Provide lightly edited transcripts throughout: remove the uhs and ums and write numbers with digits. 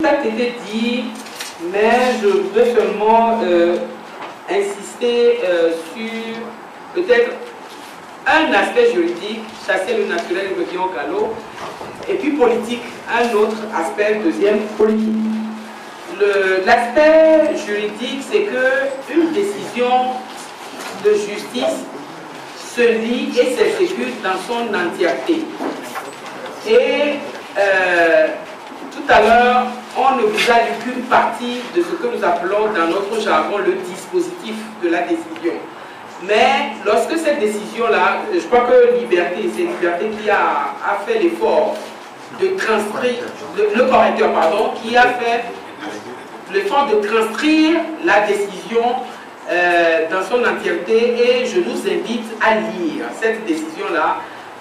Ça a été dit, mais je voudrais seulement insister sur peut-être un aspect juridique, chasser le naturel et revient au galop, et puis politique, un autre aspect, deuxième, politique. L'aspect juridique, c'est qu'une décision de justice se lit et s'exécute dans son entièreté. Et tout à l'heure, on ne vous a lu qu'une partie de ce que nous appelons dans notre jargon le dispositif de la décision. Mais lorsque cette décision-là, je crois que Liberté, c'est Liberté qui a fait l'effort de transcrire, le correcteur, pardon, qui a fait l'effort de transcrire la décision dans son entièreté, et je nous invite à lire cette décision-là,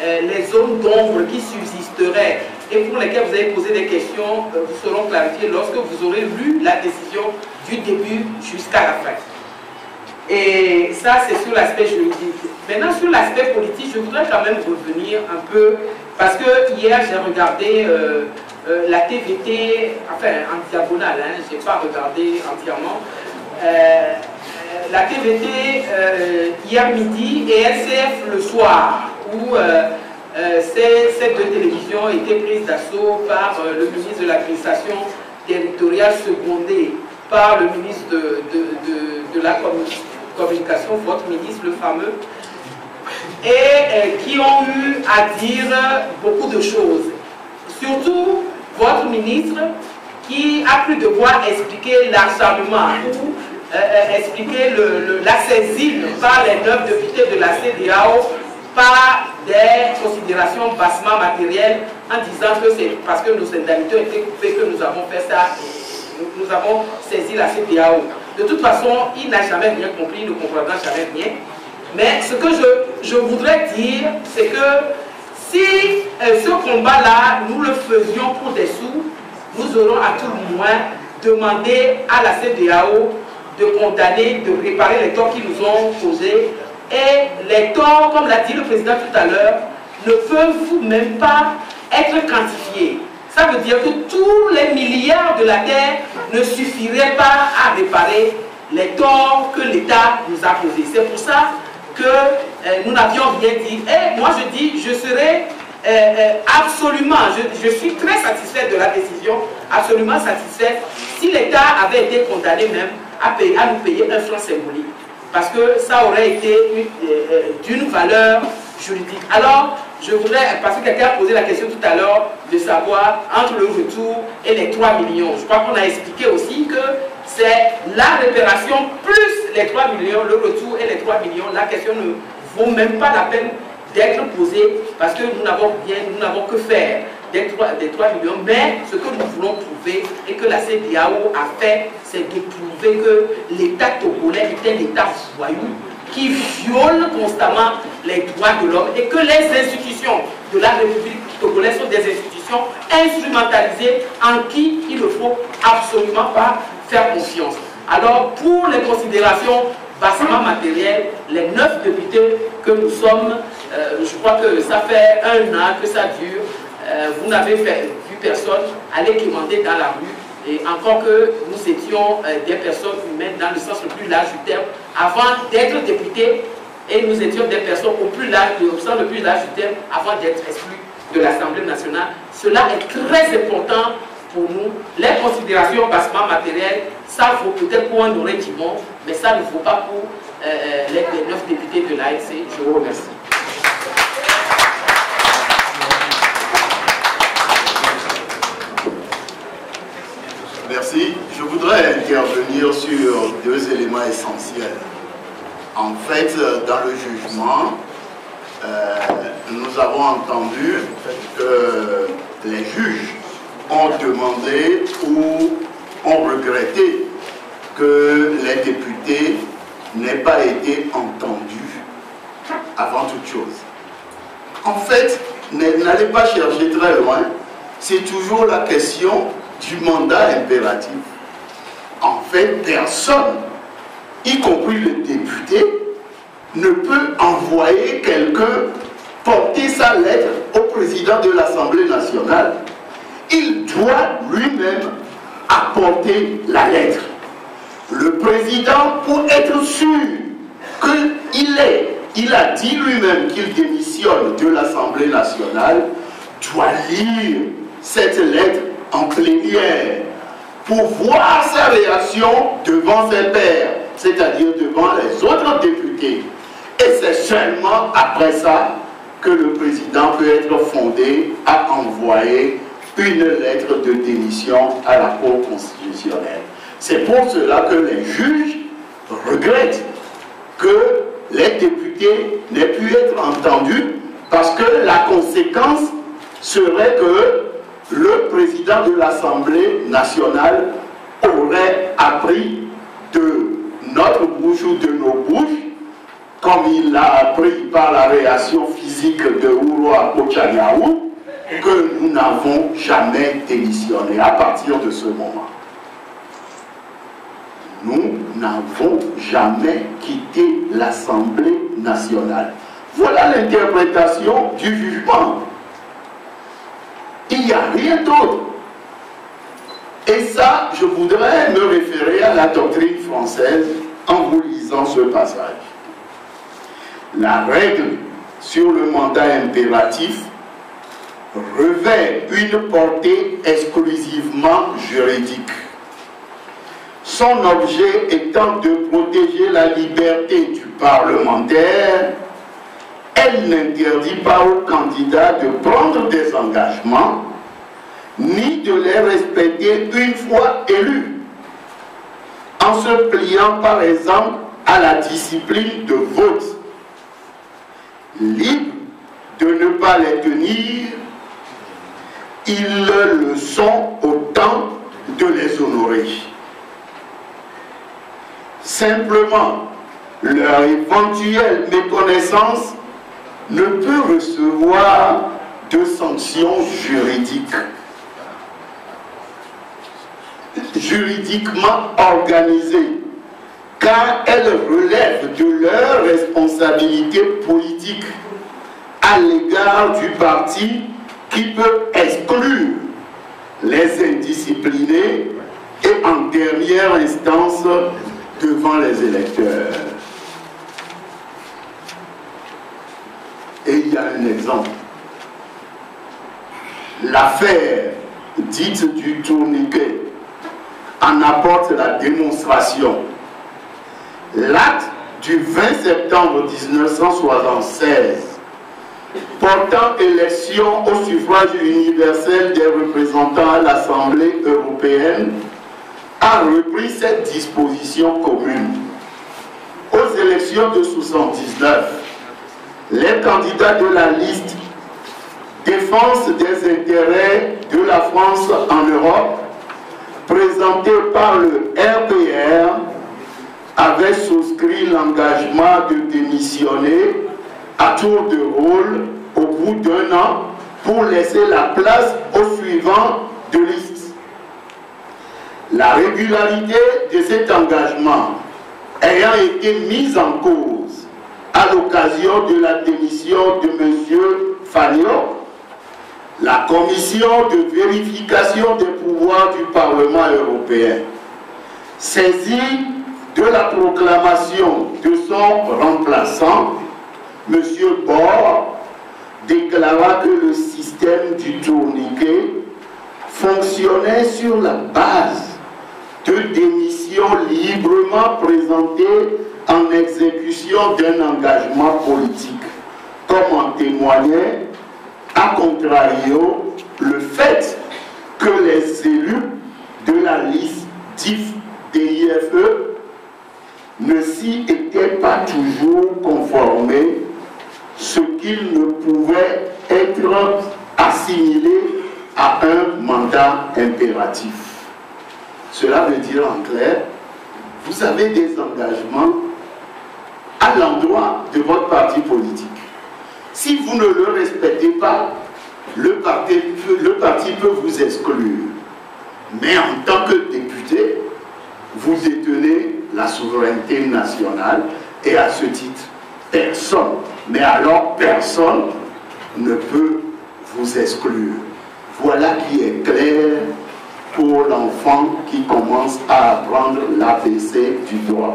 les zones d'ombre qui subsisteraient et pour lesquelles vous avez posé des questions vous seront clarifiées lorsque vous aurez lu la décision du début jusqu'à la fin. Et ça, c'est sur l'aspect juridique. Maintenant, sur l'aspect politique, je voudrais quand même revenir un peu, parce que hier, j'ai regardé la TVT, enfin, en diagonale, hein, je n'ai pas regardé entièrement, la TVT hier midi et LCF le soir, où ces deux télévisions étaient prises d'assaut par le ministre de l'administration territoriale secondé par le ministre de la communication, votre ministre, le fameux, et qui ont eu à dire beaucoup de choses. Surtout votre ministre qui a cru devoir expliquer l'acharnement ou expliquer la saisine par les 9 députés de la CEDEAO par des considérations bassement matérielles en disant que c'est parce que nos indemnités ont été coupées que nous avons fait ça, et nous avons saisi la CEDEAO. De toute façon, il n'a jamais rien compris, il ne comprendra jamais rien. Mais ce que je voudrais dire, c'est que si ce combat-là, nous le faisions pour des sous, nous aurons à tout le moins demandé à la CEDEAO de condamner, de réparer les torts qu'ils nous ont causés. Et les torts, comme l'a dit le président tout à l'heure, ne peuvent même pas être quantifiés. Ça veut dire que tous les milliards de la terre ne suffiraient pas à réparer les torts que l'État nous a causés. C'est pour ça que nous n'avions rien dit. Et moi je dis, je serais absolument, je suis très satisfait de la décision, absolument satisfait si l'État avait été condamné même à nous payer un franc symbolique. Parce que ça aurait été d'une valeur juridique. Alors, je voudrais, parce que quelqu'un a posé la question tout à l'heure, de savoir entre le retour et les 3 millions. Je crois qu'on a expliqué aussi que c'est la réparation plus les 3 millions, le retour et les 3 millions. La question ne vaut même pas la peine d'être posée parce que nous n'avons que faire des 3 millions. Mais ce que nous voulons prouver et que la CEDEAO a fait, c'est de prouver que l'État togolais est un État voyou qui viole constamment les droits de l'homme et que les institutions de la République togolaise sont des institutions instrumentalisées en qui il ne faut absolument pas faire confiance. Alors, pour les considérations bassement matérielles, les 9 députés que nous sommes, je crois que ça fait 1 an que ça dure, vous n'avez vu personne aller quémander dans la rue. Et encore que nous étions des personnes humaines dans le sens le plus large du terme, avant d'être députés, et nous étions des personnes au sens le plus large du terme, avant d'être exclus de l'Assemblée nationale. Cela est très important pour nous. Les considérations bassement matérielles, ça vaut peut-être pour un oreille qui monte, mais ça ne vaut pas pour les 9 députés de l'ANC. Je vous remercie. Merci. Je voudrais intervenir sur 2 éléments essentiels. En fait, dans le jugement, nous avons entendu que les juges ont demandé ou ont regretté que les députés n'aient pas été entendus avant toute chose. En fait, n'allez pas chercher très loin, c'est toujours la question du mandat impératif. En fait, personne, y compris le député, ne peut envoyer quelqu'un porter sa lettre au président de l'Assemblée nationale. Il doit lui-même apporté la lettre. Le président, pour être sûr il a dit lui-même qu'il démissionne de l'Assemblée nationale, doit lire cette lettre en plénière pour voir sa réaction devant ses pairs, c'est-à-dire devant les autres députés. Et c'est seulement après ça que le président peut être fondé à envoyer une lettre de démission à la Cour constitutionnelle. C'est pour cela que les juges regrettent que les députés n'aient pu être entendus, parce que la conséquence serait que le président de l'Assemblée nationale aurait appris de notre bouche ou de nos bouches, comme il l'a appris par la réaction physique de Uroa Kochaniaou, que nous n'avons jamais démissionné à partir de ce moment. Nous n'avons jamais quitté l'Assemblée nationale. Voilà l'interprétation du jugement. Il n'y a rien d'autre. Et ça, je voudrais me référer à la doctrine française en vous lisant ce passage. La règle sur le mandat impératif revêt une portée exclusivement juridique. Son objet étant de protéger la liberté du parlementaire, elle n'interdit pas aux candidats de prendre des engagements, ni de les respecter une fois élus, en se pliant par exemple à la discipline de vote, libre de ne pas les tenir, ils le sont autant de les honorer. Simplement, leur éventuelle méconnaissance ne peut recevoir de sanctions juridiquement organisées, car elles relèvent de leur responsabilité politique à l'égard du parti qui peut exclure les indisciplinés et en dernière instance devant les électeurs. Et il y a un exemple. L'affaire dite du tourniquet en apporte la démonstration. L'acte du 20 septembre 1976 portant élection au suffrage universel des représentants à l'Assemblée européenne a repris cette disposition commune. Aux élections de 1979, les candidats de la liste Défense des intérêts de la France en Europe, présentés par le RPR, avaient souscrit l'engagement de démissionner à tour de rôle au bout d'un an pour laisser la place au suivant de liste. La régularité de cet engagement ayant été mise en cause à l'occasion de la démission de M. Fagnon, la commission de vérification des pouvoirs du Parlement européen, saisie de la proclamation de son remplaçant, M. Bord, déclara que le système du tourniquet fonctionnait sur la base de démissions librement présentées en exécution d'un engagement politique, comme en témoignait a contrario le fait que les élus de la liste DIFE ne s'y étaient pas toujours conformés, ce qu'il ne pouvait être assimilé à un mandat impératif. Cela veut dire en clair, vous avez des engagements à l'endroit de votre parti politique. Si vous ne le respectez pas, le parti peut vous exclure. Mais en tant que député, vous détenez la souveraineté nationale et à ce titre, personne, mais alors personne ne peut vous exclure. Voilà qui est clair pour l'enfant qui commence à apprendre l'ABC du droit.